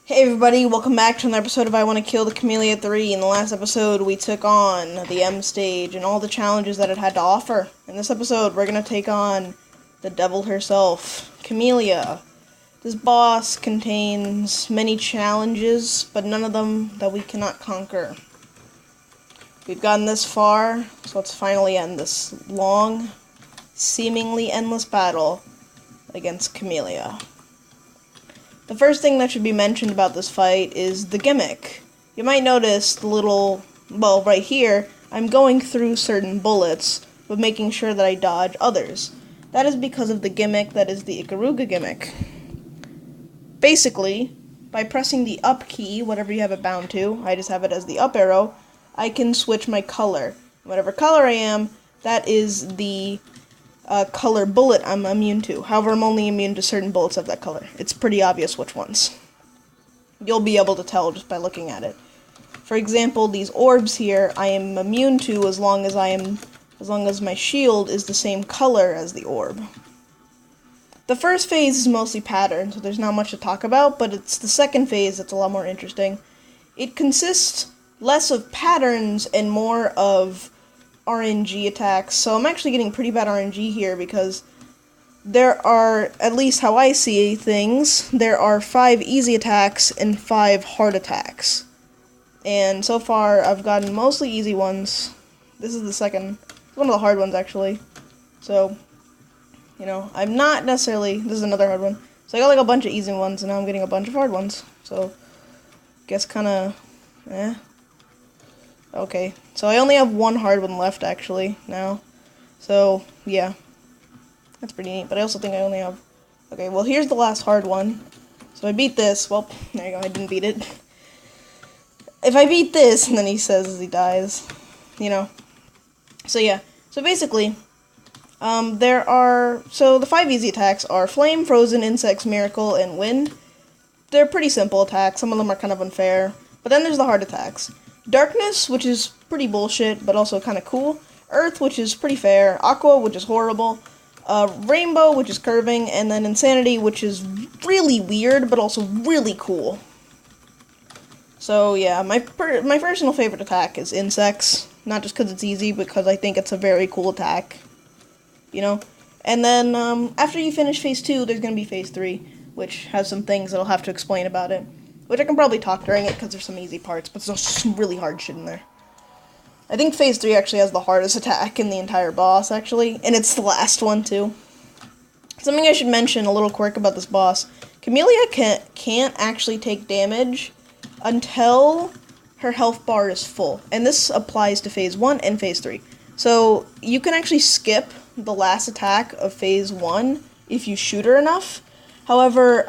Hey everybody, welcome back to another episode of I Want to Kill the Kamilia 3. In the last episode, we took on the M stage and all the challenges that it had to offer. In this episode, we're going to take on the devil herself, Kamilia. This boss contains many challenges, but none of them that we cannot conquer. We've gotten this far, so let's finally end this long, seemingly endless battle against Kamilia. The first thing that should be mentioned about this fight is the gimmick. You might notice the little, well, right here, I'm going through certain bullets, but making sure that I dodge others. That is because of the gimmick that is the Ikaruga gimmick. Basically, by pressing the up key, whatever you have it bound to, I just have it as the up arrow, I can switch my color. Whatever color I am, that is the color bullet I'm immune to. However, I'm only immune to certain bullets of that color. It's pretty obvious which ones. You'll be able to tell just by looking at it. For example, these orbs here, I am immune to as long as my shield is the same color as the orb. The first phase is mostly pattern, so there's not much to talk about, but it's the second phase that's a lot more interesting. It consists less of patterns and more of RNG attacks, so I'm actually getting pretty bad RNG here because there are, at least how I see things, there are 5 easy attacks and 5 hard attacks. And so far, I've gotten mostly easy ones. This is the second, one of the hard ones actually. So, you know, I'm not necessarily, this is another hard one. So I got like a bunch of easy ones and now I'm getting a bunch of hard ones. So, guess kinda, Okay, so I only have one hard one left, actually, now. So, yeah. That's pretty neat, but I also think I only have... Okay, well, here's the last hard one. So I beat this. Well, there you go, I didn't beat it. If I beat this, and then he says as he dies, you know. So, yeah. So, basically, so the 5 easy attacks are Flame, Frozen, Insects, Miracle, and Wind. They're pretty simple attacks. Some of them are kind of unfair. But then there's the hard attacks. Darkness, which is pretty bullshit, but also kind of cool. Earth, which is pretty fair. Aqua, which is horrible. Rainbow, which is curving. And then Insanity, which is really weird, but also really cool. So, yeah, my personal favorite attack is Insects. Not just because it's easy, but because I think it's a very cool attack. You know? And then, after you finish Phase 2, there's going to be Phase 3, which has some things that I'll have to explain about it. Which I can probably talk during it, because there's some easy parts, but there's some really hard shit in there. I think Phase 3 actually has the hardest attack in the entire boss, actually, and it's the last one, too. Something I should mention, a little quirk about this boss. Kamilia can't actually take damage until her health bar is full, and this applies to Phase 1 and Phase 3. So, you can actually skip the last attack of Phase 1 if you shoot her enough. However,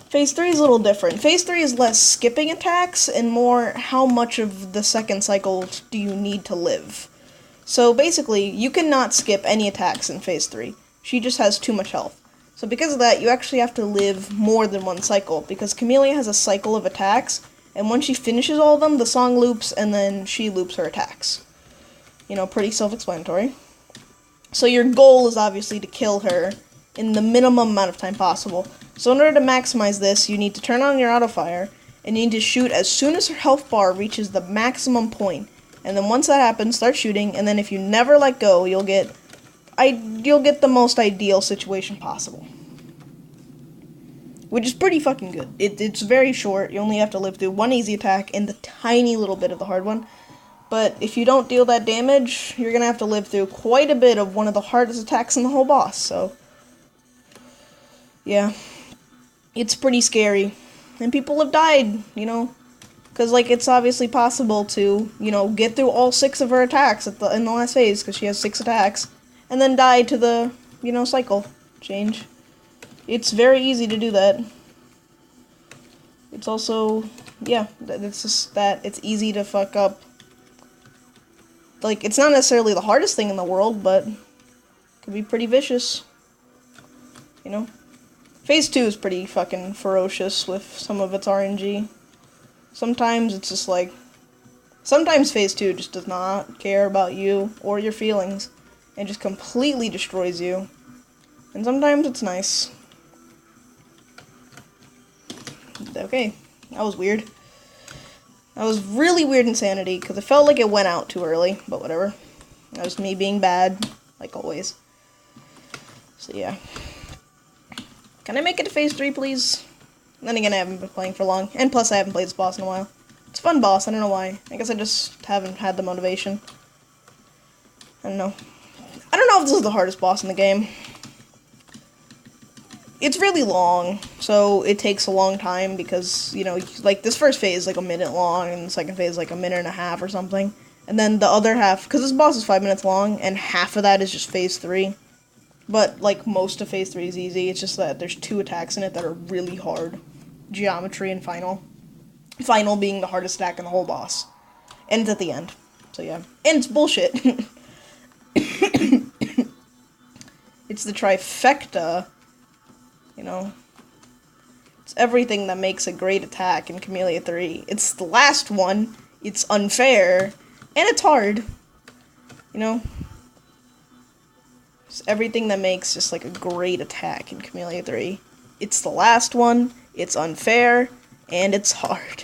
Phase 3 is a little different. Phase 3 is less skipping attacks and more how much of the second cycle do you need to live. So basically, you cannot skip any attacks in Phase 3. She just has too much health. So because of that, you actually have to live more than one cycle, because Kamilia has a cycle of attacks, and once she finishes all of them, the song loops, and then she loops her attacks. You know, pretty self-explanatory. So your goal is obviously to kill her in the minimum amount of time possible. So in order to maximize this, you need to turn on your auto-fire, and you need to shoot as soon as her health bar reaches the maximum point. And then once that happens, start shooting, and then if you never let go, you'll get the most ideal situation possible. Which is pretty fucking good. It's very short, you only have to live through one easy attack and the tiny little bit of the hard one. But if you don't deal that damage, you're gonna have to live through quite a bit of one of the hardest attacks in the whole boss, so... Yeah. It's pretty scary. And people have died, you know? Because, like, it's obviously possible to, you know, get through all 6 of her attacks in the last phase, because she has 6 attacks, and then die to the, you know, cycle change. It's very easy to do that. It's also, yeah, it's just that it's easy to fuck up. Like, it's not necessarily the hardest thing in the world, but it can be pretty vicious. You know? Phase 2 is pretty fucking ferocious with some of its RNG. Sometimes it's just like... Sometimes Phase 2 just does not care about you or your feelings and just completely destroys you. And sometimes it's nice. Okay, that was weird. That was really weird insanity, because it felt like it went out too early, but whatever. That was me being bad, like always. So yeah. Can I make it to phase 3, please? Then again, I haven't been playing for long, and plus I haven't played this boss in a while. It's a fun boss, I don't know why. I guess I just haven't had the motivation. I don't know. I don't know if this is the hardest boss in the game. It's really long, so it takes a long time because, you know, like, this first phase is like a minute long, and the second phase is like a minute and a half or something. And then the other half, because this boss is 5 minutes long, and half of that is just phase 3. But, like, most of phase 3 is easy, it's just that there's 2 attacks in it that are really hard. Geometry and Final. Final being the hardest attack in the whole boss. And it's at the end. So yeah. And it's bullshit. It's the trifecta, you know. It's everything that makes a great attack in Kamilia 3. It's the last one, it's unfair, and it's hard. You know? It's everything that makes just like a great attack in Kamilia 3. It's the last one, it's unfair, and it's hard.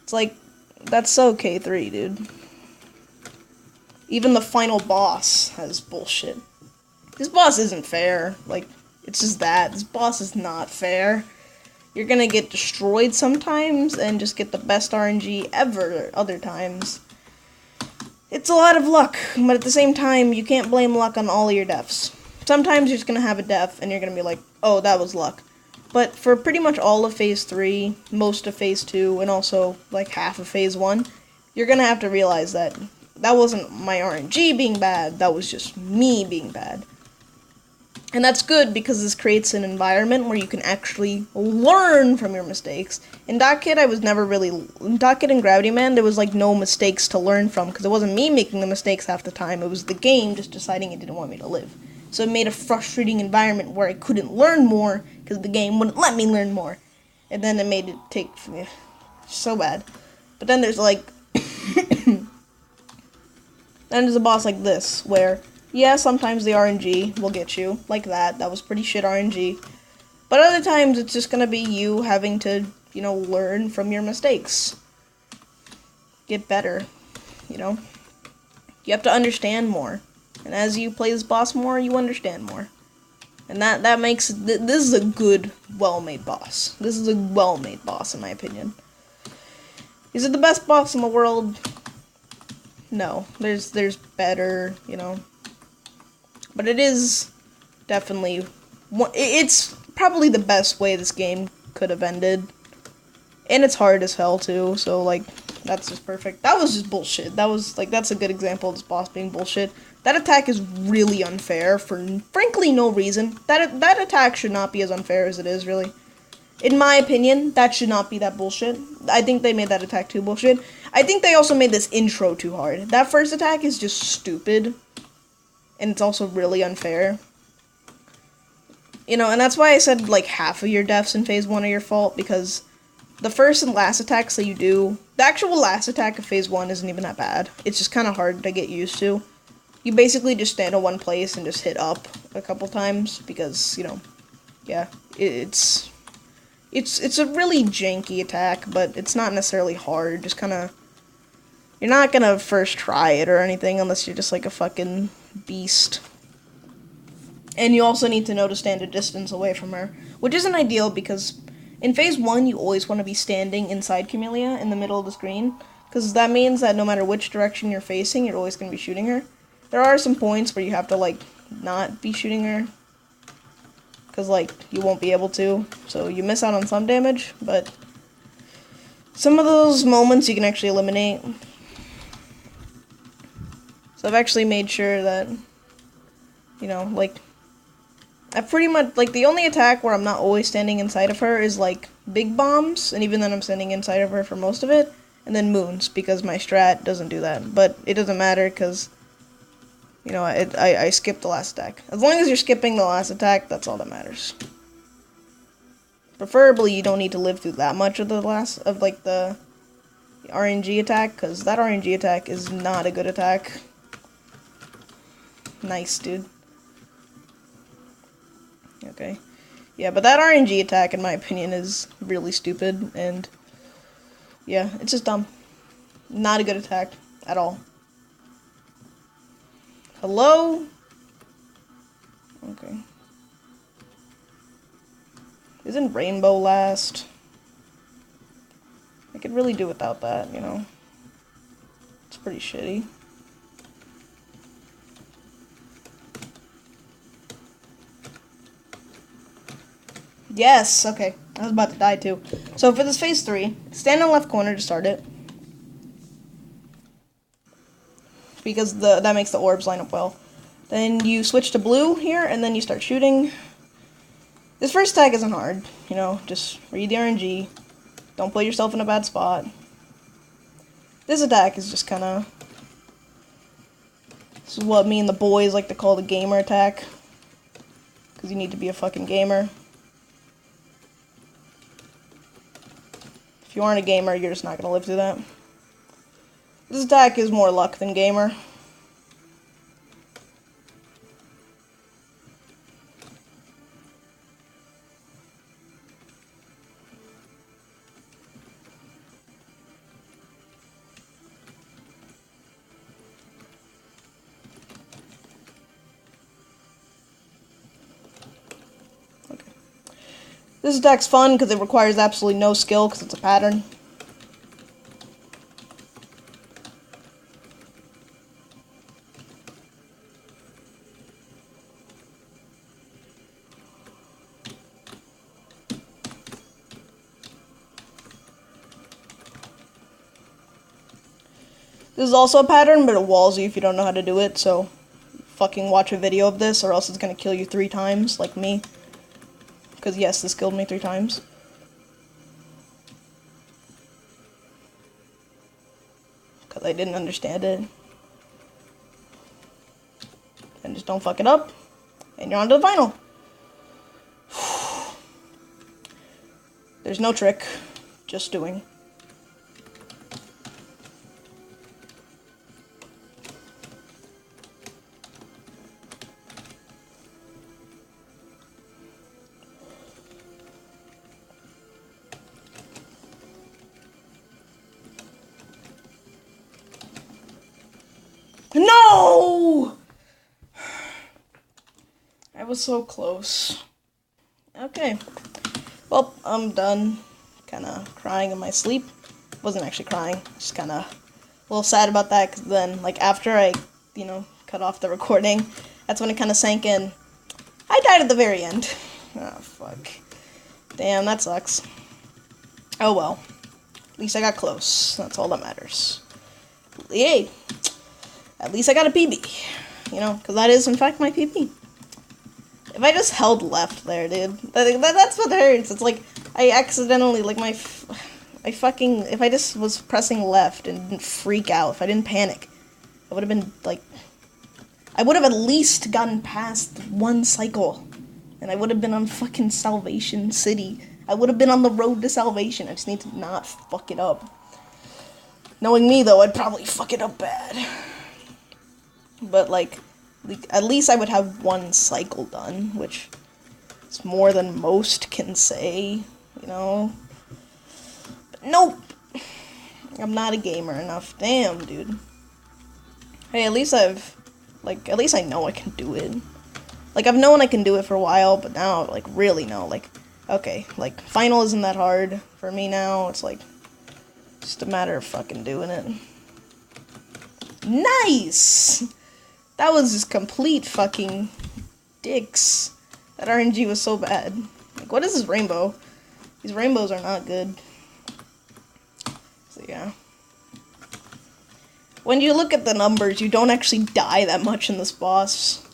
It's like, that's so K3, dude. Even the final boss has bullshit. This boss isn't fair. Like, it's just that. This boss is not fair. You're gonna get destroyed sometimes and just get the best RNG ever other times. It's a lot of luck, but at the same time, you can't blame luck on all of your deaths. Sometimes you're just gonna have a death and you're gonna be like, oh, that was luck. But for pretty much all of phase 3, most of phase 2, and also like half of phase 1, you're gonna have to realize that that wasn't my RNG being bad, that was just me being bad. And that's good because this creates an environment where you can actually learn from your mistakes. In Dot Kid, I was never really... In Dot Kid and Gravity Man, there was like no mistakes to learn from because it wasn't me making the mistakes half the time, it was the game just deciding it didn't want me to live. So it made a frustrating environment where I couldn't learn more because the game wouldn't let me learn more. And then it made it take... so bad. But then there's like... then there's a boss like this, where... yeah, sometimes the RNG will get you, like that. That was pretty shit RNG. But other times, it's just gonna be you having to, you know, learn from your mistakes. Get better, you know? You have to understand more. And as you play this boss more, you understand more. And that makes... this is a good, well-made boss. This is a well-made boss, in my opinion. Is it the best boss in the world? No. There's better, you know... but it is definitely... it's probably the best way this game could have ended. And it's hard as hell, too, so, like, that's just perfect. That was just bullshit. That was, like, that's a good example of this boss being bullshit. That attack is really unfair for, frankly, no reason. That attack should not be as unfair as it is, really. In my opinion, that should not be that bullshit. I think they made that attack too bullshit. I think they also made this intro too hard. That first attack is just stupid. And it's also really unfair. You know, and that's why I said, like, half of your deaths in phase 1 are your fault, because the first and last attacks that you do, the actual last attack of phase 1 isn't even that bad. It's just kind of hard to get used to. You basically just stand in one place and just hit up a couple times, because, you know, yeah, it's a really janky attack, but it's not necessarily hard, just kind of, you're not gonna first try it or anything unless you're just like a fucking beast. And you also need to know to stand a distance away from her, which isn't ideal because in phase 1 you always want to be standing inside Kamilia in the middle of the screen, because that means that no matter which direction you're facing, you're always going to be shooting her. There are some points where you have to, like, not be shooting her, because, like, you won't be able to, so you miss out on some damage, but some of those moments you can actually eliminate. So I've actually made sure that, you know, like, I've pretty much, like, the only attack where I'm not always standing inside of her is, like, big bombs, and even then I'm standing inside of her for most of it, and then moons, because my strat doesn't do that, but it doesn't matter, because, you know, I skipped the last attack. As long as you're skipping the last attack, that's all that matters. Preferably, you don't need to live through that much of the last, of, like, the RNG attack, because that RNG attack is not a good attack. Nice, dude. Okay. Yeah, but that RNG attack, in my opinion, is really stupid, and yeah, it's just dumb. Not a good attack at all. Hello? Okay. Isn't Rainbow last? I could really do without that, you know. It's pretty shitty. Yes, okay. I was about to die too. So for this phase 3, stand in the left corner to start it. Because that makes the orbs line up well. Then you switch to blue here, and then you start shooting. This first attack isn't hard, you know, just read the RNG. Don't put yourself in a bad spot. This attack is just kinda... This is what me and the boys like to call the gamer attack. Because you need to be a fucking gamer. If you aren't a gamer, you're just not gonna live through that. This attack is more luck than gamer. This attack's fun because it requires absolutely no skill because it's a pattern. This is also a pattern, but it walls you if you don't know how to do it, so fucking watch a video of this or else it's gonna kill you 3 times, like me. Because yes, this killed me 3 times. Because I didn't understand it. And just don't fuck it up. And you're on to the final. There's no trick. Just doing. No! I was so close. Okay. Well, I'm done. Kinda crying in my sleep. Wasn't actually crying. Just kinda a little sad about that, because then, like, after I, you know, cut off the recording, that's when it kinda sank in. I died at the very end. Oh, fuck. Damn, that sucks. Oh well. At least I got close. That's all that matters. Yay! At least I got a PB, you know, because that is, in fact, my PB. If I just held left there, dude, that's what hurts. It's like, I accidentally, like, if I just was pressing left and didn't freak out, if I didn't panic, I would have been, like, I would have at least gotten past 1 cycle, and I would have been on fucking Salvation City. I would have been on the road to salvation. I just need to not fuck it up. Knowing me, though, I'd probably fuck it up bad. But, like, at least I would have 1 cycle done, which is more than most can say, you know? But nope! I'm not a gamer enough. Damn, dude. Hey, at least at least I know I can do it. Like, I've known I can do it for a while, but now, like, really know, like, okay, like, final isn't that hard for me now. It's, like, just a matter of fucking doing it. Nice! That was just complete fucking dicks. That RNG was so bad. Like, what is this rainbow? These rainbows are not good. So, yeah. When you look at the numbers, you don't actually die that much in this boss.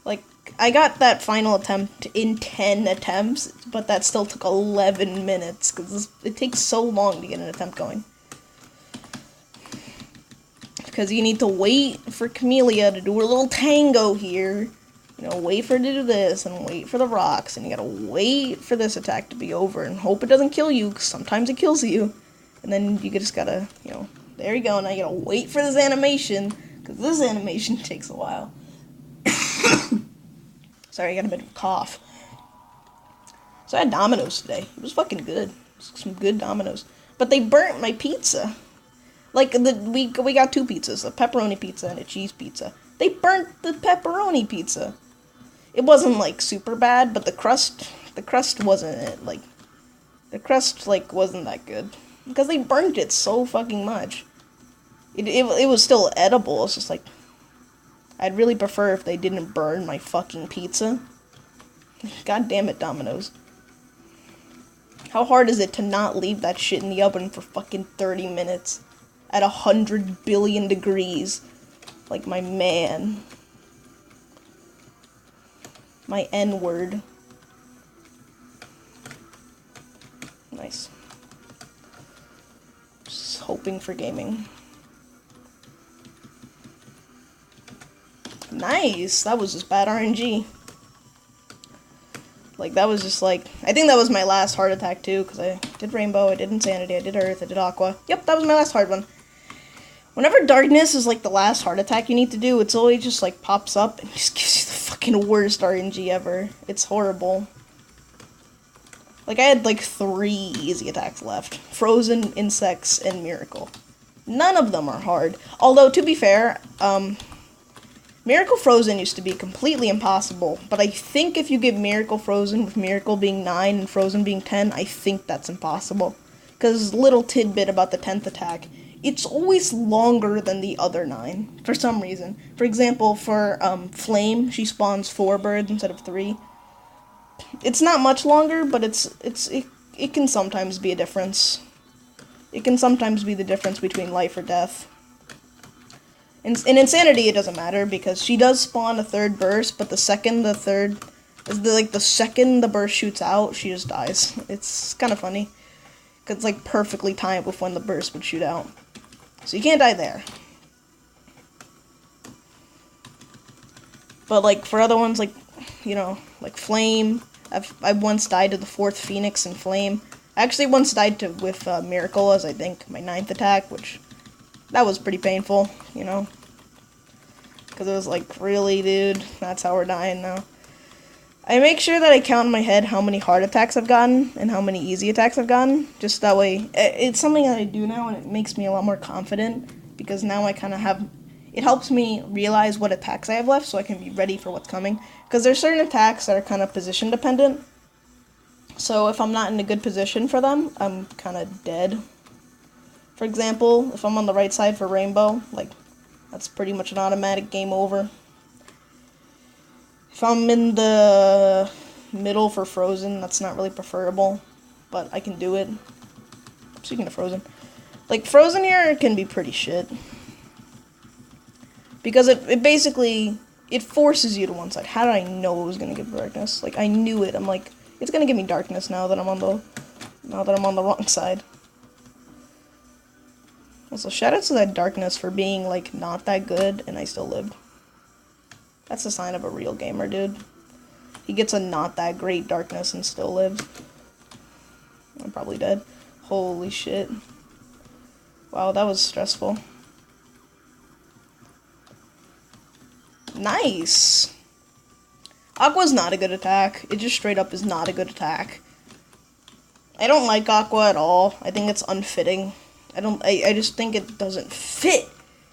Like, I got that final attempt in 10 attempts, but that still took 11 minutes, because it takes so long to get an attempt going. Because you need to wait for Kamilia to do her little tango here. You know, wait for her to do this, and wait for the rocks, and you gotta wait for this attack to be over, and hope it doesn't kill you, because sometimes it kills you. And then you just gotta, you know, there you go, now you gotta wait for this animation, because this animation takes a while. Sorry, I got a bit of a cough. So I had Domino's today. It was fucking good. Some good Domino's. But they burnt my pizza. Like, we got 2 pizzas, a pepperoni pizza and a cheese pizza. They burnt the pepperoni pizza. It wasn't, like, super bad, but the crust wasn't it. Like, the crust, like, wasn't that good. Because they burnt it so fucking much. It was still edible. It's just, like, I'd really prefer if they didn't burn my fucking pizza. God damn it, Domino's. How hard is it to not leave that shit in the oven for fucking 30 minutes? At 100 billion degrees. Like my man. My N-word. Nice. Just hoping for gaming. Nice! That was just bad RNG. Like, that was just like... I think that was my last heart attack, too, because I did Rainbow, I did Insanity, I did Earth, I did Aqua. Yep, that was my last hard one. Whenever Darkness is, like, the last heart attack you need to do, it's always just, like, pops up and just gives you the fucking worst RNG ever. It's horrible. Like, I had, like, 3 easy attacks left. Frozen, Insects, and Miracle. None of them are hard. Although, to be fair, Miracle Frozen used to be completely impossible, but I think if you get Miracle Frozen with Miracle being 9 and Frozen being 10, I think that's impossible. Because little tidbit about the 10th attack, it's always longer than the other 9, for some reason. For example, for Flame, she spawns 4 birds instead of 3. It's not much longer, but it can sometimes be a difference. It can sometimes be the difference between life or death. In Insanity, it doesn't matter, because she does spawn a 3rd burst, but the second the second the burst shoots out, she just dies. It's kind of funny, because it's, like, perfectly timed with when the burst would shoot out. So you can't die there. But, like, for other ones, like, you know, like Flame, I once died to the 4th Phoenix in Flame. I actually once died with Miracle as, I think, my 9th attack, which... that was pretty painful, you know, because it was like, really, dude, that's how we're dying now. I make sure that I count in my head how many heart attacks I've gotten and how many easy attacks I've gotten, just that way. It's something that I do now, and it makes me a lot more confident, because now I kind of have, it helps me realize what attacks I have left, so I can be ready for what's coming, because there's certain attacks that are kind of position dependent, so if I'm not in a good position for them, I'm kind of dead. For example, if I'm on the right side for Rainbow, like, that's pretty much an automatic game over. If I'm in the middle for Frozen, that's not really preferable, but I can do it. Speaking of Frozen, like, Frozen here can be pretty shit. Because it basically, it forces you to one side. How did I know it was gonna give Darkness? Like, I knew it. I'm like, it's gonna give me Darkness now that I'm on the wrong side. Also, shoutouts to that Darkness for being, like, not that good, and I still lived. That's a sign of a real gamer, dude. He gets a not that great Darkness and still lives. I'm probably dead. Holy shit. Wow, that was stressful. Nice! Aqua's not a good attack. It just straight up is not a good attack. I don't like Aqua at all. I think it's unfitting. I just think it doesn't fit.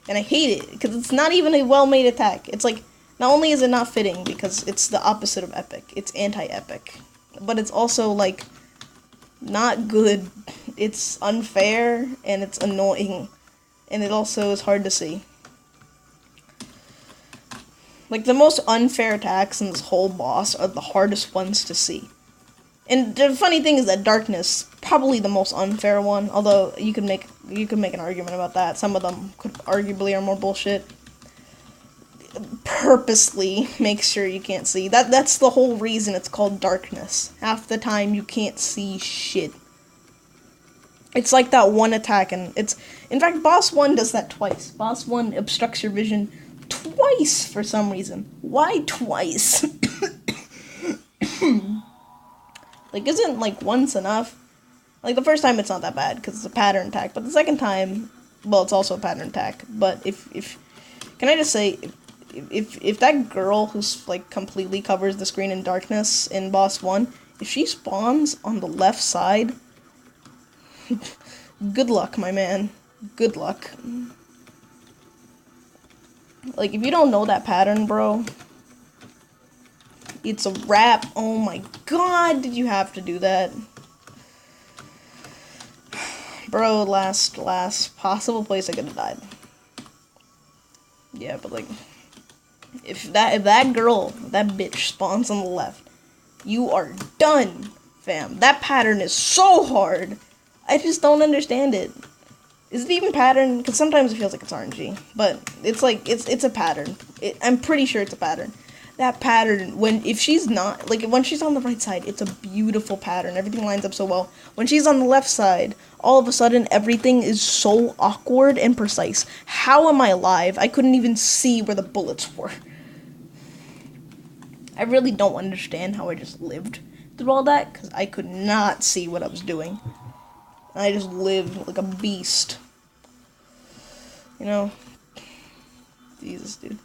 And I hate it, because it's not even a well-made attack. It's like, not only is it not fitting, because it's the opposite of epic. It's anti-epic. But it's also, like, not good. It's unfair, and it's annoying. And it also is hard to see. Like, the most unfair attacks in this whole boss are the hardest ones to see. And the funny thing is that Darkness, probably the most unfair one, although you could make an argument about that. Some of them could arguably are more bullshit. Purposely make sure you can't see. That's the whole reason it's called Darkness. Half the time you can't see shit. It's like that one attack, and in fact, Boss 1 does that twice. Boss 1 obstructs your vision twice for some reason. Why twice? Like, isn't, like, once enough? Like, the first time it's not that bad, because it's a pattern attack, but the second time, well, it's also a pattern attack, but if can I just say, if that girl who's, like, completely covers the screen in Darkness in Boss 1, if she spawns on the left side, good luck, my man. Good luck. Like, if you don't know that pattern, bro, it's a wrap. Oh my god, did you have to do that? Bro, last possible place I could have died. Yeah, but like, if that girl, that bitch spawns on the left, you are done, fam. That pattern is so hard. I just don't understand it. Is it even pattern? Because sometimes it feels like it's RNG, but it's like it's a pattern. I'm pretty sure it's a pattern. That pattern, if she's not, like, when she's on the right side, it's a beautiful pattern. Everything lines up so well. When she's on the left side, all of a sudden, everything is so awkward and precise. How am I alive? I couldn't even see where the bullets were. I really don't understand how I just lived through all that, because I could not see what I was doing. I just lived like a beast. You know? Jesus, dude.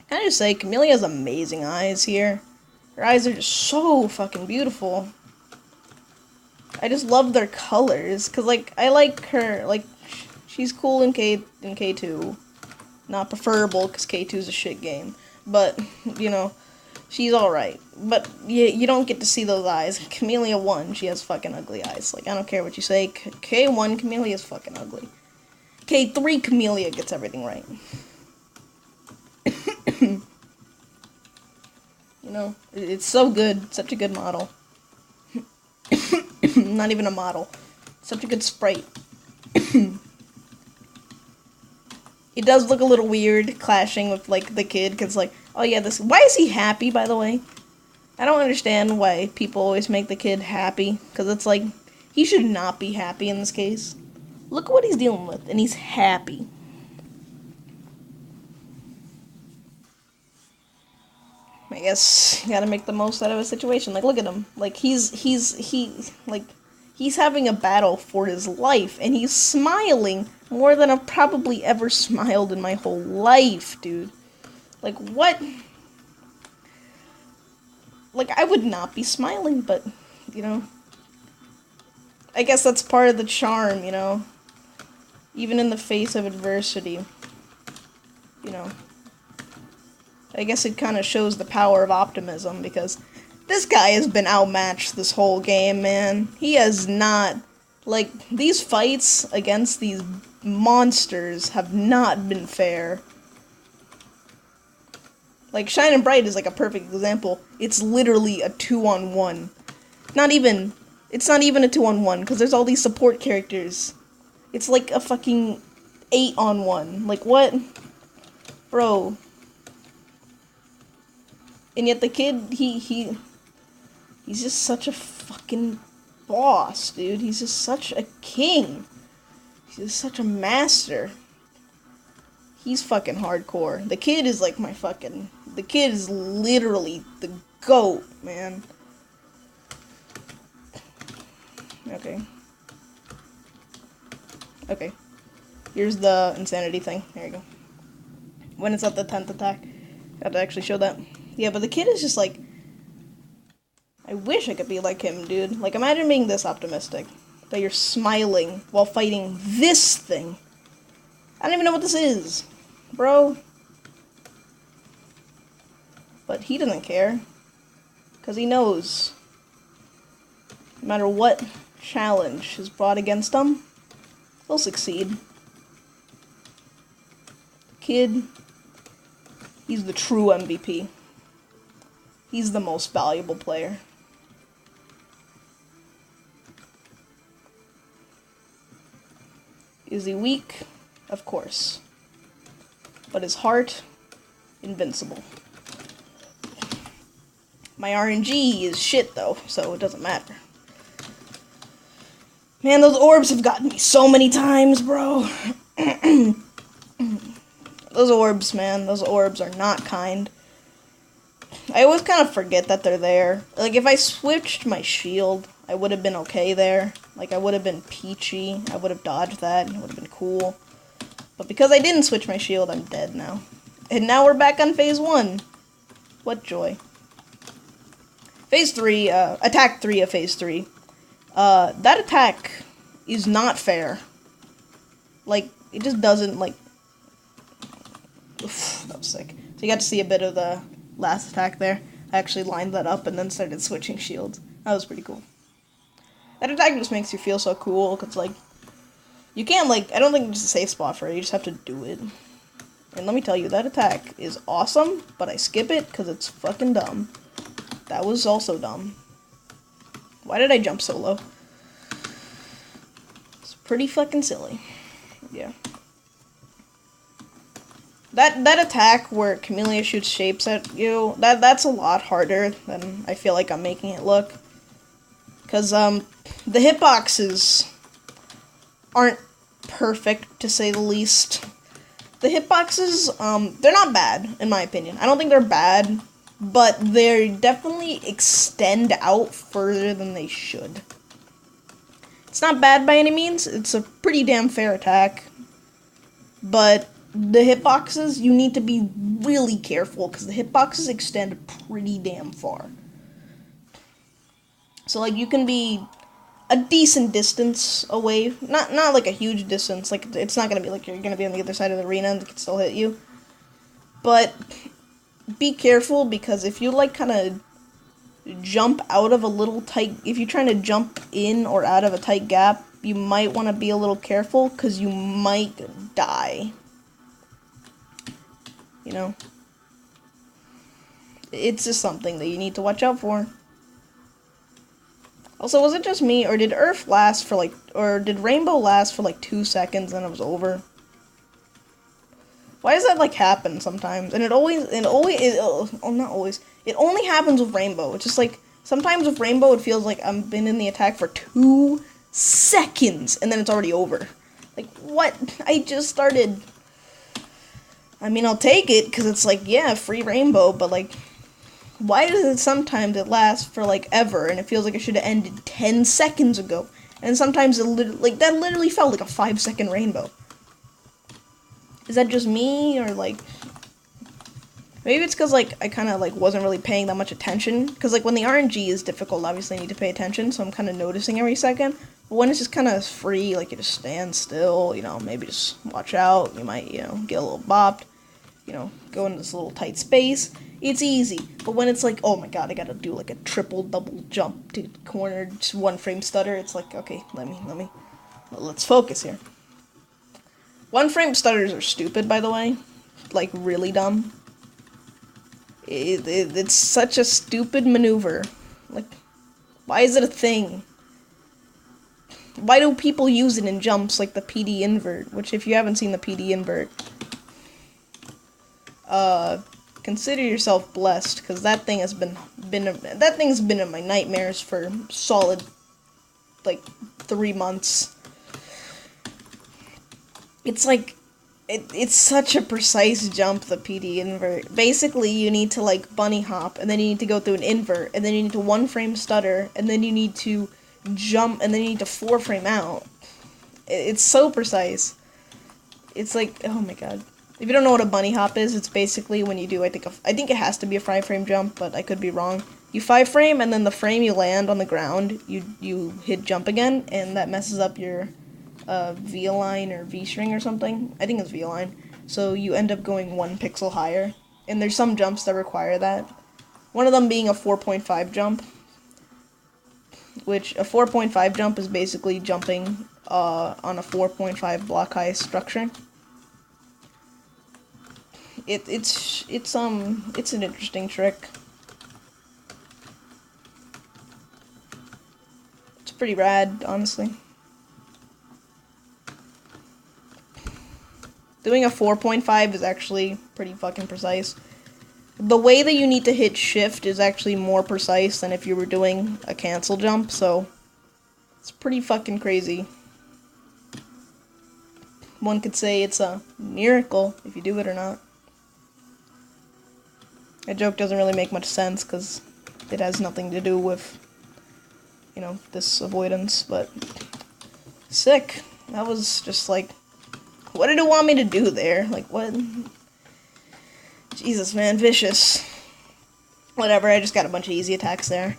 Can I just say, Kamilia has amazing eyes here. Her eyes are just so fucking beautiful. I just love their colors, because, like, I like her, like, she's cool in K2. Not preferable, because K2 is a shit game. But, you know, she's alright. But you don't get to see those eyes. Kamilia 1, she has fucking ugly eyes. Like, I don't care what you say. K1, Kamilia is fucking ugly. K3, Kamilia gets everything right. You know, it's so good. Such a good model. Not even a model. Such a good sprite. It does look a little weird clashing with, like, the kid, because, like, oh yeah, why is he happy, by the way? I don't understand why people always make the kid happy, because it's like, he should not be happy in this case. Look at what he's dealing with, and he's happy. I guess you gotta make the most out of a situation. Like, look at him. Like, he's having a battle for his life, and he's smiling more than I've probably ever smiled in my whole life, dude. Like, what? Like, I would not be smiling, but, you know, I guess that's part of the charm, you know? Even in the face of adversity, you know? I guess it kind of shows the power of optimism, because this guy has been outmatched this whole game, man. He has not, like, these fights against these monsters have not been fair. Like, Shine and Bright is like a perfect example. It's literally a 2-on-1. It's not even a 2-on-1, because there's all these support characters. It's like a fucking 8-on-1. Like, what? Bro. And yet the kid, he's just such a fucking boss, dude. He's just such a king. He's just such a master. He's fucking hardcore. The kid is like the kid is literally the GOAT, man. Okay. Here's the insanity thing. There you go. When it's at the 10th attack. Got to actually show that. Yeah, but the kid is just like, I wish I could be like him, dude. Like, imagine being this optimistic. That you're smiling while fighting this thing. I don't even know what this is, bro. But he doesn't care. Because he knows, no matter what challenge is brought against him, he'll succeed. The kid, he's the true MVP. He's the most valuable player. Is he weak? Of course. But his heart, invincible. My RNG is shit, though, so it doesn't matter. Man, those orbs have gotten me so many times, bro. Those orbs, man, those orbs are not kind. I always kind of forget that they're there. Like, if I switched my shield, I would have been okay there. Like, I would have been peachy. I would have dodged that. It would have been cool. But because I didn't switch my shield, I'm dead now. And now we're back on phase 1. What joy. Phase 3, attack 3 of phase 3. That attack is not fair. Like, it just doesn't, like... Oof, that was sick. So you got to see a bit of the last attack there. I actually lined that up and then started switching shields. That was pretty cool. That attack just makes you feel so cool, because, like, you can't, like, I don't think it's a safe spot for it, you just have to do it. And let me tell you, that attack is awesome, but I skip it because it's fucking dumb. That was also dumb. Why did I jump so low? It's pretty fucking silly. Yeah. That attack where Kamilia shoots shapes at you, that's a lot harder than I feel like I'm making it look. Because, the hitboxes aren't perfect, to say the least. The hitboxes, they're not bad, in my opinion. I don't think they're bad, but they definitely extend out further than they should. It's not bad by any means. It's a pretty damn fair attack. But the hitboxes, you need to be really careful, because the hitboxes extend pretty damn far. So, like, you can be a decent distance away. Not like a huge distance. Like, it's not going to be like you're going to be on the other side of the arena and they can still hit you. But be careful, because if you, like, kind of jump out of a little tight... If you're trying to jump in or out of a tight gap, you might want to be a little careful, because you might die. You know? It's just something that you need to watch out for. Also, was it just me, or did Earth last for, like, or did Rainbow last for, like, 2 seconds and it was over? Why does that, like, happen sometimes? And it only happens with Rainbow. It's just, like, sometimes with Rainbow it feels like I've been in the attack for 2 seconds, and then it's already over. Like, what? I just started. I mean, I'll take it, because it's, like, yeah, free Rainbow, but, like... Why does it sometimes it last for, like, ever, and it feels like it should have ended 10 seconds ago? And sometimes it that literally felt like a 5-second Rainbow. Is that just me, or, like... Maybe it's because, like, I kind of, like, wasn't really paying that much attention. Because, like, when the RNG is difficult, obviously I need to pay attention, so I'm kind of noticing every second. But when it's just kind of free, like, you just stand still, you know, maybe just watch out. You might, you know, get a little bopped. You know, go into this little tight space. It's easy, but when it's like, oh my god, I gotta do like a triple, double jump to corner, just 1 frame stutter, it's like, okay, let's focus here. 1 frame stutters are stupid, by the way. Like, really dumb. It's such a stupid maneuver. Like, why is it a thing? Why do people use it in jumps like the PD invert? Which, if you haven't seen the PD invert, consider yourself blessed, because that thing has been in my nightmares for solid, like, 3 months. It's like, it's such a precise jump, the PD invert. Basically, you need to, like, bunny hop, and then you need to go through an invert, and then you need to 1 frame stutter, and then you need to jump, and then you need to 4 frame out. It's so precise. It's like, oh my god. If you don't know what a bunny hop is, it's basically when you do, I think it has to be a 5-frame jump, but I could be wrong. You 5-frame, and then the frame you land on the ground, you hit jump again, and that messes up your V-line or V-string or something. I think it's V-line. So you end up going 1 pixel higher, and there's some jumps that require that. One of them being a 4.5 jump, which a 4.5 jump is basically jumping on a 4.5 block high structure. It's an interesting trick. It's pretty rad, honestly. Doing a 4.5 is actually pretty fucking precise. The way that you need to hit shift is actually more precise than if you were doing a cancel jump, so it's pretty fucking crazy. One could say it's a miracle if you do it or not. That joke doesn't really make much sense, because it has nothing to do with, you know, this avoidance, but sick. That was just like, what did it want me to do there? Like, what? Jesus, man, vicious. Whatever, I just got a bunch of easy attacks there.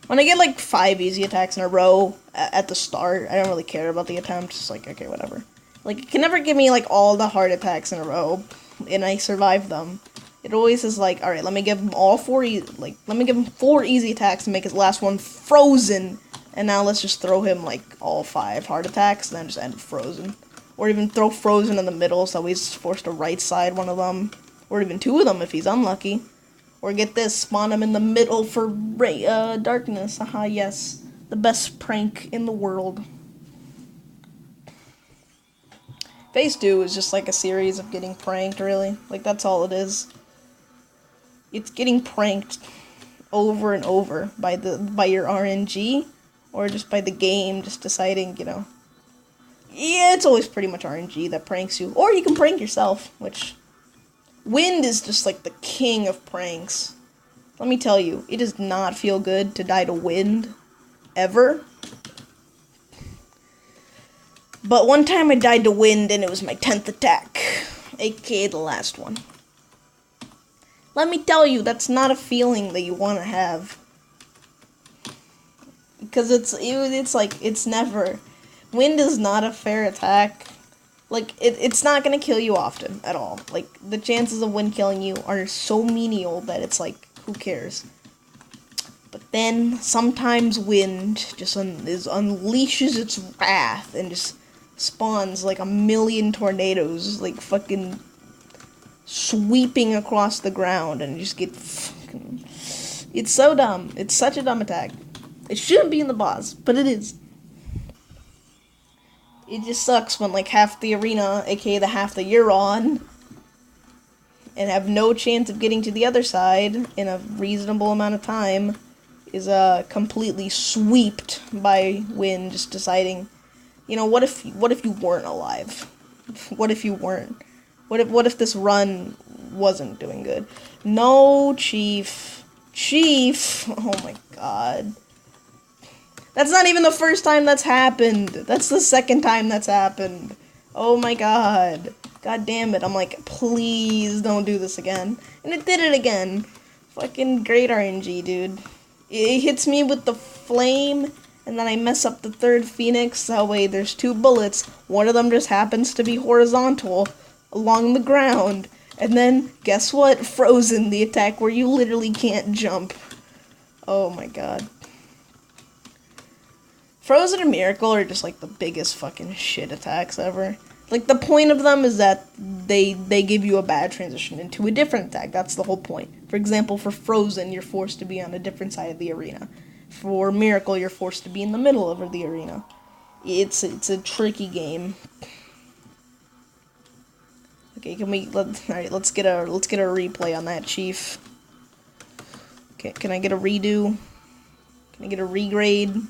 When I get like 5 easy attacks in a row at the start, I don't really care about the attempt. It's like, okay, whatever. Like, it can never give me like all the hard attacks in a row, and I survive them. It always is like, alright, let me give him all 4 let me give him 4 easy attacks and make his last one frozen. And now let's just throw him like all 5 hard attacks and then just end it frozen. Or even throw frozen in the middle so he's forced to right side one of them. Or even 2 of them if he's unlucky. Or get this, spawn him in the middle for darkness. Haha, yes. The best prank in the world. Phase 2 is just like a series of getting pranked, really. Like, that's all it is. It's getting pranked over and over by your RNG, or just by the game just deciding, you know. Yeah, it's always pretty much RNG that pranks you. Or you can prank yourself, which... Wind is just like the king of pranks. Let me tell you, it does not feel good to die to wind. Ever. But one time I died to wind and it was my 10th attack. AKA the last one. Let me tell you, that's not a feeling that you want to have. Because it's like, it's never... Wind is not a fair attack. Like, it's not gonna kill you often, at all. Like, the chances of wind killing you are so menial that it's like, who cares? But then, sometimes wind just unleashes its wrath and just spawns like a million tornadoes, like fucking sweeping across the ground, and you just get fucking... It's so dumb. It's such a dumb attack. It shouldn't be in the boss, but it is. It just sucks when, like, half the arena, aka the half that you're on, and have no chance of getting to the other side in a reasonable amount of time, is, completely swept by wind just deciding, you know, what if you weren't alive? What if you weren't? What if this run wasn't doing good? No, Chief. Chief! Oh my god. That's not even the first time that's happened. That's the second time that's happened. Oh my god. God damn it. I'm like, please don't do this again. And it did it again. Fucking great RNG, dude. It hits me with the flame, and then I mess up the 3rd Phoenix. That way there's 2 bullets. One of them just happens to be horizontal along the ground. And then, guess what? Frozen, the attack where you literally can't jump. Oh my god. Frozen and Miracle are just, like, the biggest fucking shit attacks ever. Like, the point of them is that they give you a bad transition into a different attack. That's the whole point. For example, for Frozen, you're forced to be on a different side of the arena. For Miracle, you're forced to be in the middle of the arena. It's a tricky game. Okay, alright, let's get a replay on that, Chief. Okay, can I get a redo? Can I get a regrade?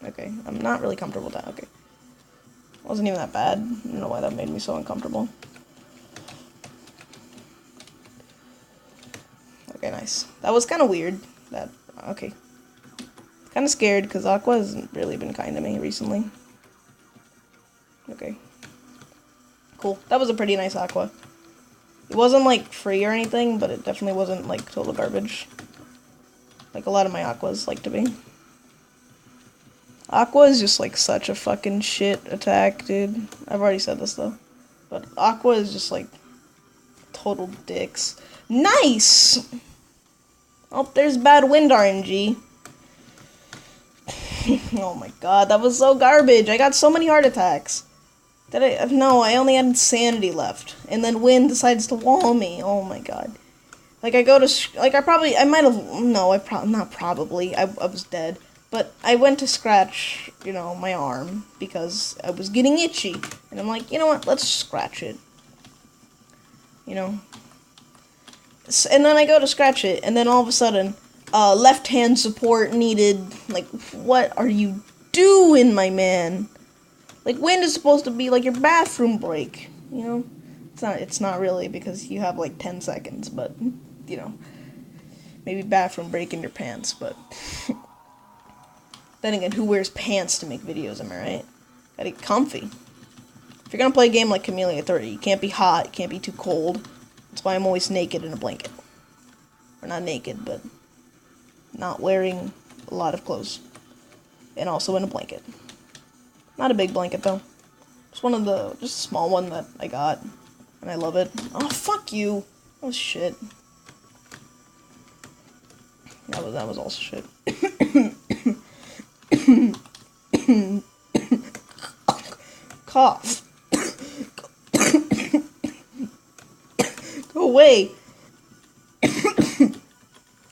Okay, I'm not really comfortable with that. Okay. Wasn't even that bad. I don't know why that made me so uncomfortable. Okay, nice. That was kind of weird. Okay. Kind of scared, because Aqua hasn't really been kind to me recently. Okay. Cool. That was a pretty nice Aqua. It wasn't, like, free or anything, but it definitely wasn't, like, total garbage. Like a lot of my Aquas like to be. Aqua is just, like, such a fucking shit attack, dude. I've already said this, though. But Aqua is just, like, total dicks. Nice! Oh, there's bad wind RNG. Oh my god, that was so garbage. I got so many heart attacks. No, I only had insanity left. And then wind decides to wall me. Oh my god. Like, I was dead. But I went to scratch, you know, my arm, because I was getting itchy. And I'm like, you know what, let's scratch it. You know? And then I go to scratch it, and then all of a sudden, left hand support needed. Like, what are you doing, my man? Like, wind is supposed to be like your bathroom break, you know? It's not really, because you have like 10 seconds, but, you know. Maybe bathroom break in your pants, but... Then again, who wears pants to make videos, am I right? Gotta get comfy. If you're gonna play a game like Kamilia 30, you can't be hot, you can't be too cold. That's why I'm always naked in a blanket. Or not naked, but not wearing a lot of clothes. And also in a blanket. Not a big blanket, though. Just a small one that I got. And I love it. Oh, fuck you. Oh, shit. That was also shit. Cough. Go away.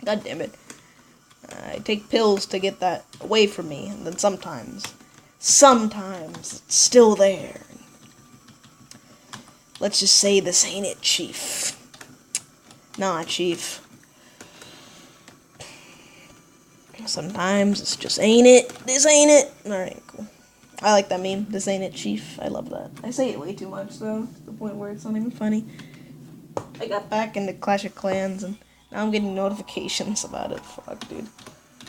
God damn it. I take pills to get that away from me, and then sometimes it's still there. Let's just say this ain't it, Chief. Nah, Chief. Sometimes it's just ain't it. This ain't it. Alright, cool. I like that meme. This ain't it, Chief. I love that. I say it way too much, though, to the point where it's not even funny. I got back into Clash of Clans, and now I'm getting notifications about it. Fuck, dude.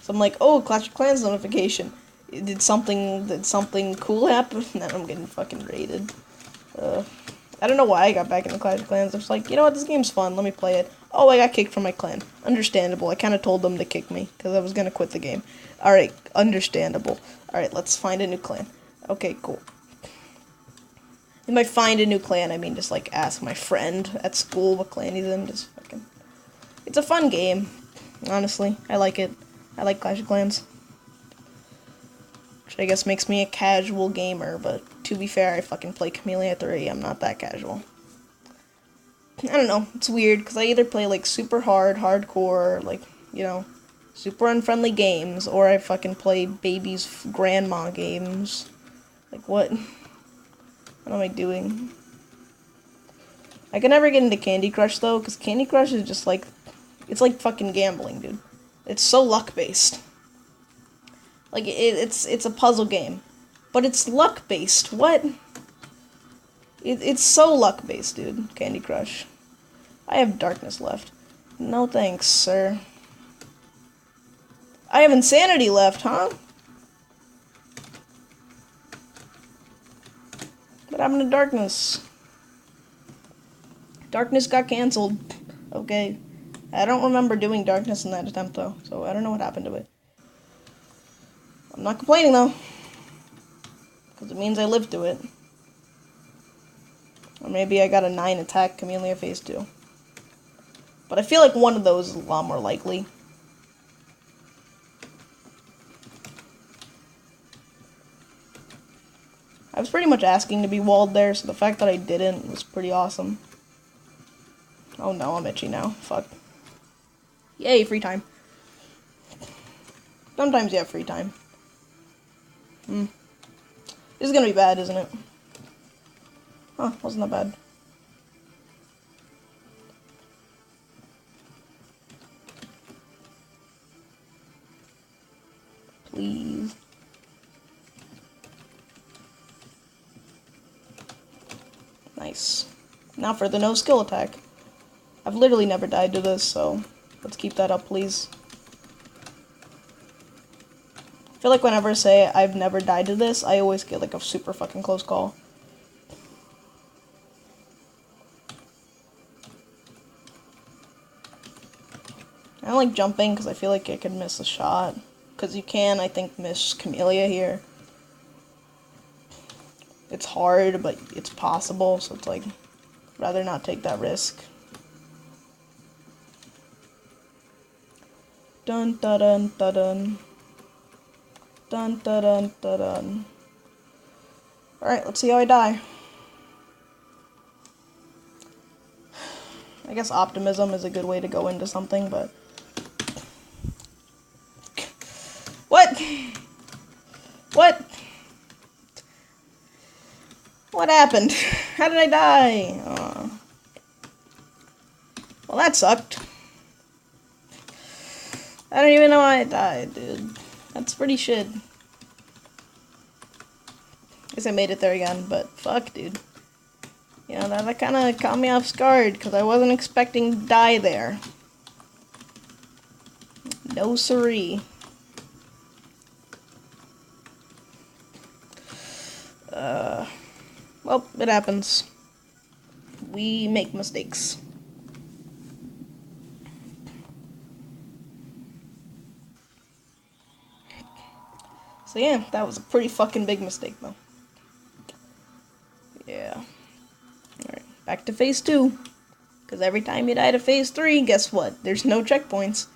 So I'm like, oh, Clash of Clans notification. Did something cool happen? And then I'm getting fucking raided. I don't know why I got back into Clash of Clans. I was like, you know what, this game's fun. Let me play it. Oh, I got kicked from my clan. Understandable. I kind of told them to kick me because I was gonna quit the game. All right, understandable. All right, let's find a new clan. Okay, cool. And by find a new clan, I mean just like ask my friend at school what clan he's in. Just fucking. It's a fun game. Honestly, I like it. I like Clash of Clans. Which I guess makes me a casual gamer, but to be fair, I fucking play Kamilia 3. I'm not that casual. I don't know. It's weird, because I either play, like, super hard, hardcore, like, you know, super unfriendly games, or I fucking play baby's grandma games. Like, what? What am I doing? I can never get into Candy Crush, though, because Candy Crush is just, like, it's like fucking gambling, dude. It's so luck-based. Like, it's a puzzle game. But it's luck-based. What? It's so luck-based, dude. Candy Crush. I have darkness left. No thanks, sir. I have insanity left, huh? What happened to darkness? Darkness got canceled. Okay. I don't remember doing darkness in that attempt, though. So I don't know what happened to it. I'm not complaining, though. Because it means I lived through it. Or maybe I got a 9 attack Kamilia phase 2. But I feel like one of those is a lot more likely. I was pretty much asking to be walled there, so the fact that I didn't was pretty awesome. Oh no, I'm itchy now. Fuck. Yay, free time. Sometimes you have free time. This is gonna be bad, isn't it? Huh, wasn't that bad. Please. Nice. Now for the no skill attack. I've literally never died to this, so let's keep that up, please. I feel like whenever I say I've never died to this, I always get like a super fucking close call. I don't like jumping because I feel like I could miss a shot. Because you can, I think, miss Kamilia here. It's hard, but it's possible, so it's like, rather not take that risk. Dun dun dun dun dun. Dun dun dun dun dun. Alright, let's see how I die. I guess optimism is a good way to go into something, but... What? What? What happened? How did I die? Well, that sucked. I don't even know why I died, dude. That's pretty shit. Guess I made it there again, but fuck, dude. You know, that kind of caught me off guard, because I wasn't expecting to die there. No siree. Well, it happens. We make mistakes. So yeah, that was a pretty fucking big mistake, though. Yeah. Alright, back to phase 2. Because every time you die to phase 3, guess what? There's no checkpoints.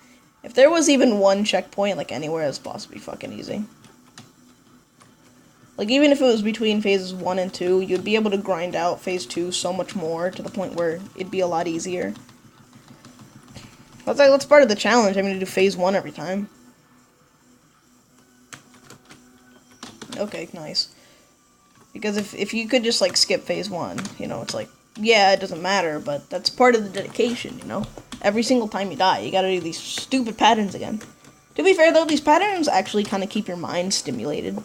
If there was even one checkpoint, like anywhere, it's supposed to be fucking easy. Like, even if it was between phases 1 and 2, you'd be able to grind out phase 2 so much more, to the point where it'd be a lot easier. That's part of the challenge, having to do phase 1 every time. Okay, nice. Because if you could just, like, skip phase 1, you know, it's like, yeah, it doesn't matter, but that's part of the dedication, you know? Every single time you die, you gotta do these stupid patterns again. To be fair, though, these patterns actually kind of keep your mind stimulated.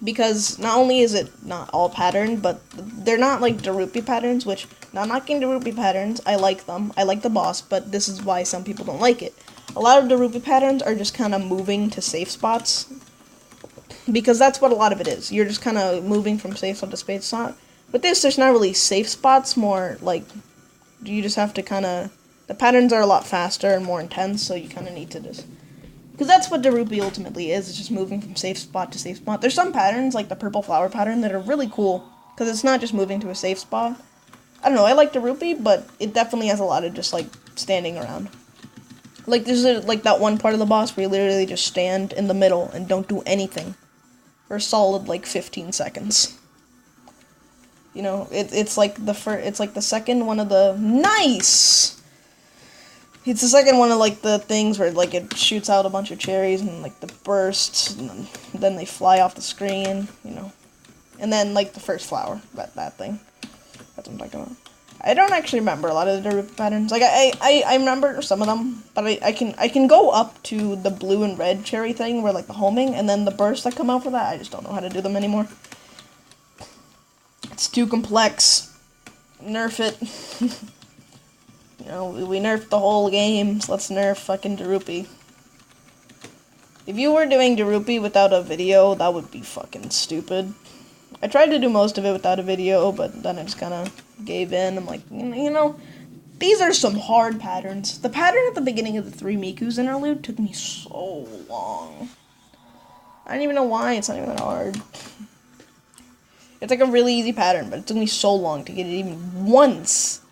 Because not only is it not all patterned, but they're not like Darupi patterns, which, not knocking Darupi patterns, I like them. I like the boss, but this is why some people don't like it. A lot of Darupi patterns are just kind of moving to safe spots. Because that's what a lot of it is. You're just kind of moving from safe spot to safe spot. With this, there's not really safe spots, more like, you just have to kind of, the patterns are a lot faster and more intense, so you kind of need to just, because that's what Darupi ultimately is, it's just moving from safe spot to safe spot. There's some patterns, like the purple flower pattern, that are really cool, because it's not just moving to a safe spot. I don't know, I like Darupi, but it definitely has a lot of just, like, standing around. Like, there's, like, that one part of the boss where you literally just stand in the middle and don't do anything for a solid, like, 15 seconds. You know, it's like the second one of the, nice! It's the second one of, like, the things where, like, it shoots out a bunch of cherries and, like, the bursts, and then they fly off the screen, you know. And then, like, the first flower, that thing. That's what I'm talking about. I don't actually remember a lot of the Darupi patterns. Like, I remember some of them, but I can go up to the blue and red cherry thing where, like, the homing, and then the bursts that come out for that, I just don't know how to do them anymore. It's too complex. Nerf it. You know, we nerfed the whole game, so let's nerf fucking Darupi. If you were doing Darupi without a video, that would be fucking stupid. I tried to do most of it without a video, but then I just kind of gave in. I'm like, you know, these are some hard patterns. The pattern at the beginning of the 3 Miku's interlude took me so long. I don't even know why, it's not even that hard. It's like a really easy pattern, but it took me so long to get it even once.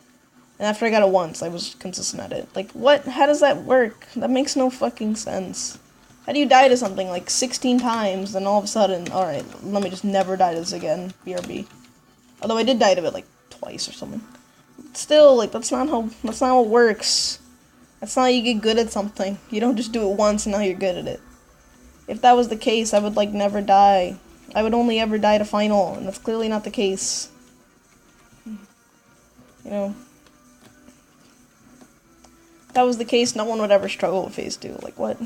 And after I got it once, I was consistent at it. Like, what? How does that work? That makes no fucking sense. How do you die to something like 16 times, then all of a sudden, alright, let me just never die to this again, BRB. Although I did die to it, like, twice or something. Still, like, that's not how it works. That's not how you get good at something. You don't just do it once and now you're good at it. If that was the case, I would, like, never die. I would only ever die to final, and that's clearly not the case. You know? If that was the case, no one would ever struggle with phase 2. Like, what?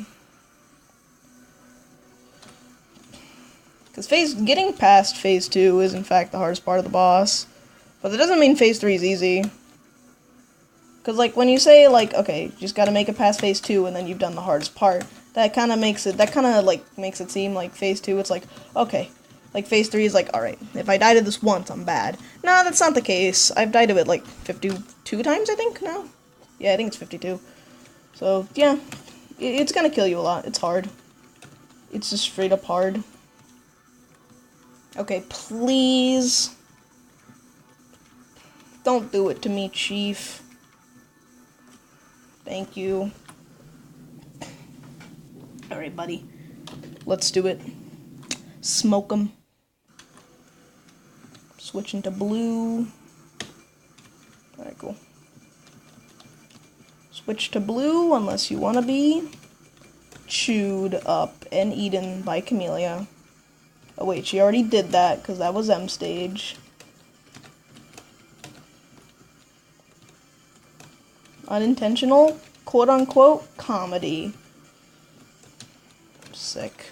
Because getting past phase 2 is, in fact, the hardest part of the boss. But that doesn't mean phase 3 is easy. Because, like, when you say, like, okay, you just gotta make it past phase 2 and then you've done the hardest part, that kind of makes it seem like phase 2, it's like, okay. Like, phase 3 is like, alright, if I die to this once, I'm bad. No, that's not the case. I've died to it, like, 52 times, I think, now? Yeah, I think it's 52. So, yeah. It's gonna kill you a lot. It's hard. It's just straight up hard. Okay, please. Don't do it to me, Chief. Thank you. Alright, buddy. Let's do it. Smoke 'em. Switching to blue. Alright, cool. Switch to blue unless you want to be chewed up and eaten by Kamilia. Oh wait, she already did that because that was M stage. Unintentional, quote-unquote, comedy. Sick.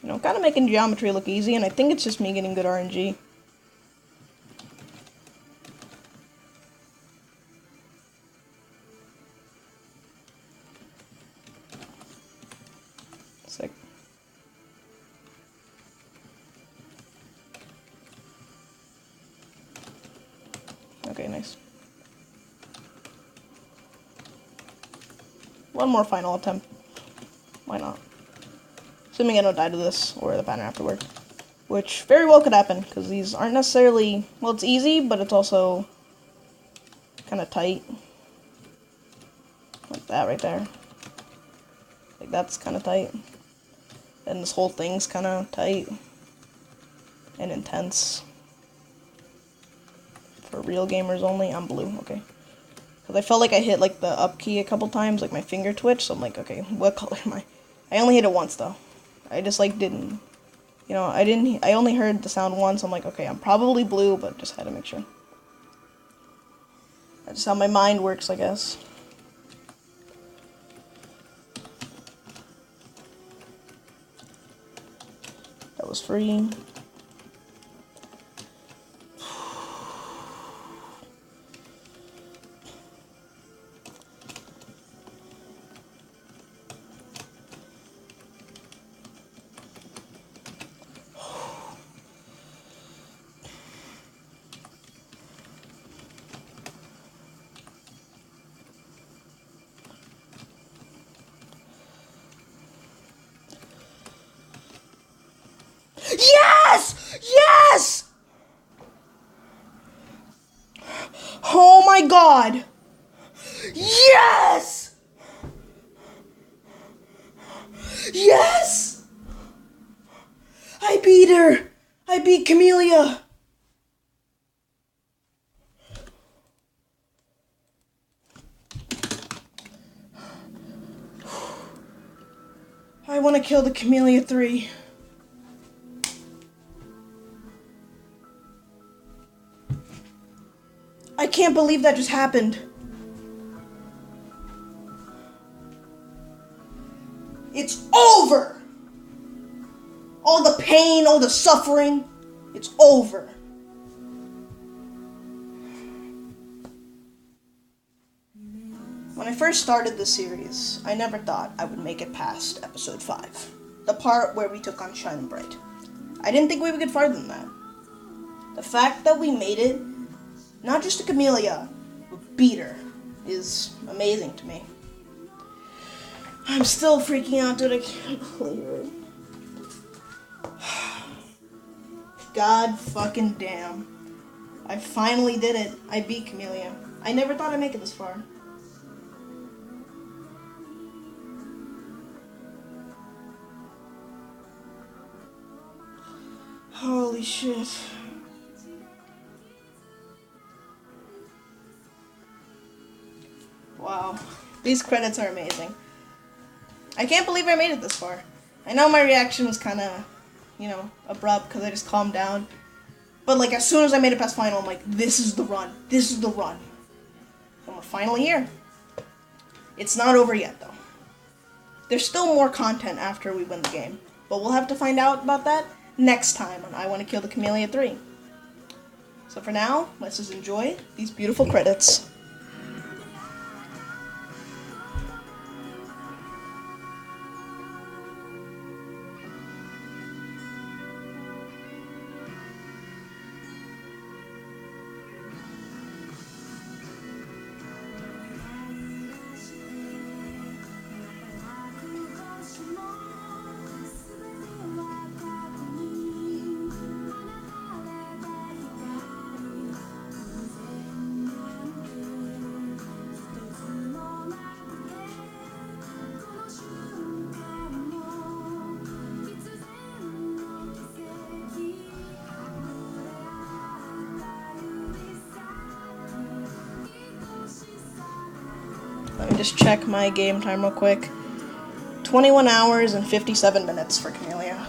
You know, kind of making geometry look easy, and I think it's just me getting good RNG. Sick. Okay, nice. One more final attempt. Why not? Assuming I don't die to this or the banner afterward. Which very well could happen, because these aren't necessarily... Well, it's easy, but it's also kind of tight. Like that right there. Like, that's kind of tight. And this whole thing's kind of tight. And intense. For real gamers only. I'm blue, okay. Because I felt like I hit, like, the up key a couple times, like my finger twitched, so I'm like, okay, what color am I? I only hit it once, though. I just, like, didn't... You know, I only heard the sound once. I'm like, okay, I'm probably blue, but just had to make sure. That's just how my mind works, I guess. That was free. Yes! Yes! Oh my god! Yes! Yes! I beat her! I beat Kamilia! I want to kill the Kamilia 3. I can't believe that just happened. It's over! All the pain, all the suffering, it's over. When I first started the series, I never thought I would make it past episode 5. The part where we took on Shine and Bright. I didn't think we would get farther than that. The fact that we made it, not just to Kamilia, but beat her, is amazing to me. I'm still freaking out, dude. I can't believe it. God fucking damn. I finally did it. I beat Kamilia. I never thought I'd make it this far. Holy shit. Wow. These credits are amazing. I can't believe I made it this far. I know my reaction was kind of, you know, abrupt because I just calmed down. But, like, as soon as I made it past final, I'm like, this is the run. This is the run. And we're finally here. It's not over yet, though. There's still more content after we win the game. But we'll have to find out about that next time on I Want to Kill the Kamilia 3. So for now, let's just enjoy these beautiful credits. Let me just check my game time real quick. 21 hours and 57 minutes for Kamilia.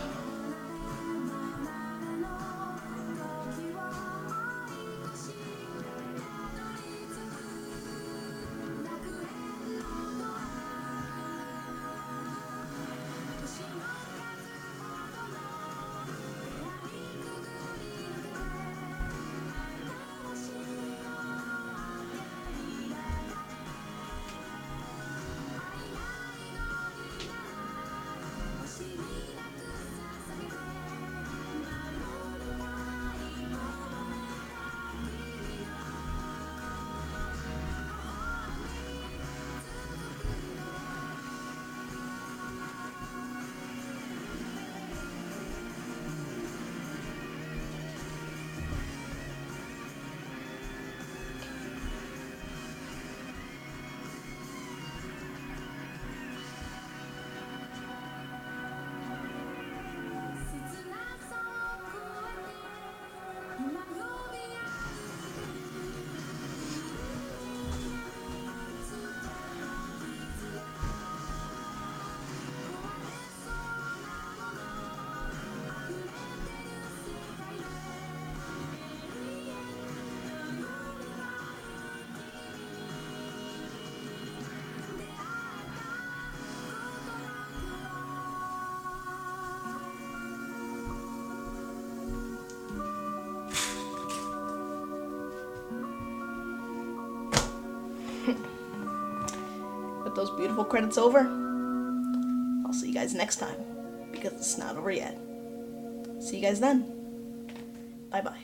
With those beautiful credits over, I'll see you guys next time, because it's not over yet. See you guys then. Bye-bye.